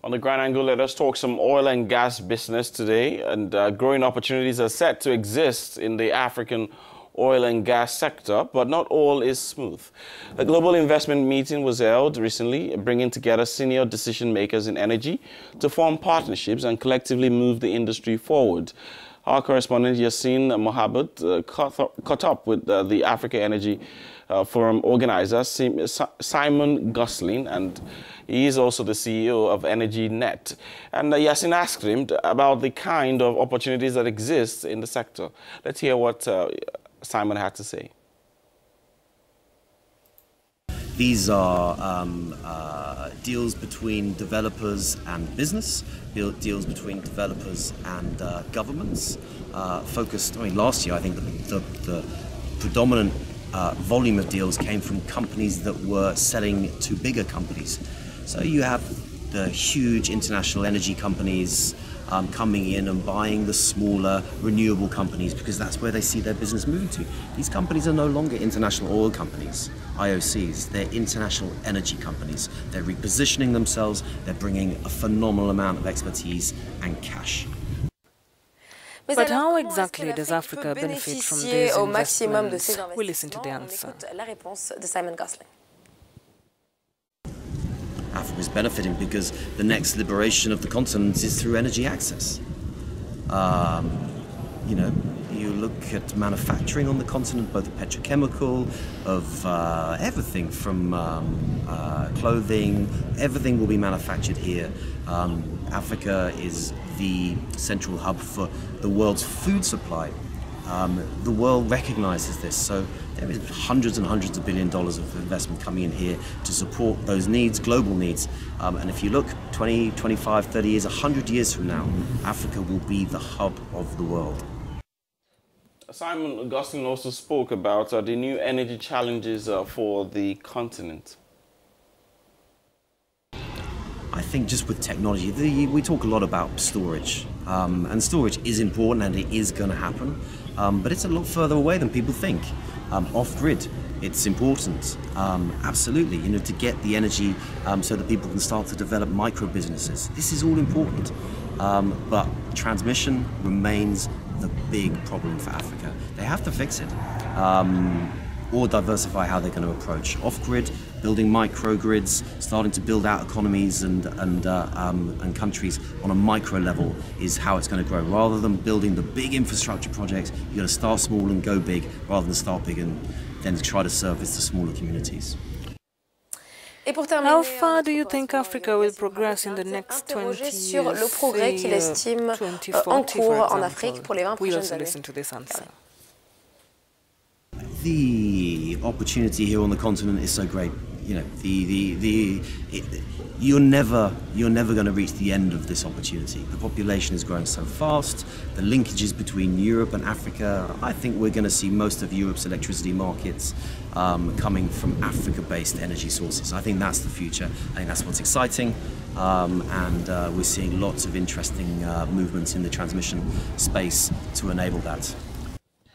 On the Grand Angle, let us talk some oil and gas business today. And growing opportunities are set to exist in the African oil and gas sector, but not all is smooth. A global investment meeting was held recently, bringing together senior decision makers in energy to form partnerships and collectively move the industry forward. Our correspondent Yassine Mohabit caught up with the Africa Energy Forum organizer Simon Gosling, and he is also the CEO of Energy Net. And Yassine asked him about the kind of opportunities that exist in the sector. Let's hear what Simon had to say. These are deals between developers and business, deals between developers and governments. Focused, last year I think the predominant volume of deals came from companies that were selling to bigger companies. So you have the huge international energy companies coming in and buying the smaller renewable companies because that's where they see their business moving to. These companies are no longer international oil companies, IOCs, they're international energy companies. They're repositioning themselves, they're bringing a phenomenal amount of expertise and cash. But how exactly does Africa benefit from these investments? We listen to the answer. La réponse de Simon Gosling. Africa is benefiting because the next liberation of the continent is through energy access. You look at manufacturing on the continent, both petrochemical, of everything from clothing, everything will be manufactured here. Africa is the central hub for the world's food supply. The world recognizes this, so there is hundreds and hundreds of $billions of investment coming in here to support those needs, global needs. And if you look 20, 25, 30 years, 100 years from now, Africa will be the hub of the world. Simon Gosling also spoke about the new energy challenges for the continent. I think just with technology, we talk a lot about storage, and storage is important and it is going to happen, but it's a lot further away than people think. Off-grid, it's important, absolutely, to get the energy so that people can start to develop micro-businesses. This is all important, but transmission remains the big problem for Africa. They have to fix it, or diversify how they're going to approach off-grid, building microgrids, starting to build out economies and countries on a micro level is how it's going to grow. Rather than building the big infrastructure projects, you've got to start small and go big, rather than start big and then try to service the smaller communities. How far do you think Africa will progress in the next 20 years, say, 2040, for example? We also listen to this answer. The opportunity here on the continent is so great. You're never going to reach the end of this opportunity. The population is growing so fast. The linkages between Europe and Africa. I think we're going to see most of Europe's electricity markets coming from Africa-based energy sources. I think that's the future. I think that's what's exciting, and we're seeing lots of interesting movements in the transmission space to enable that.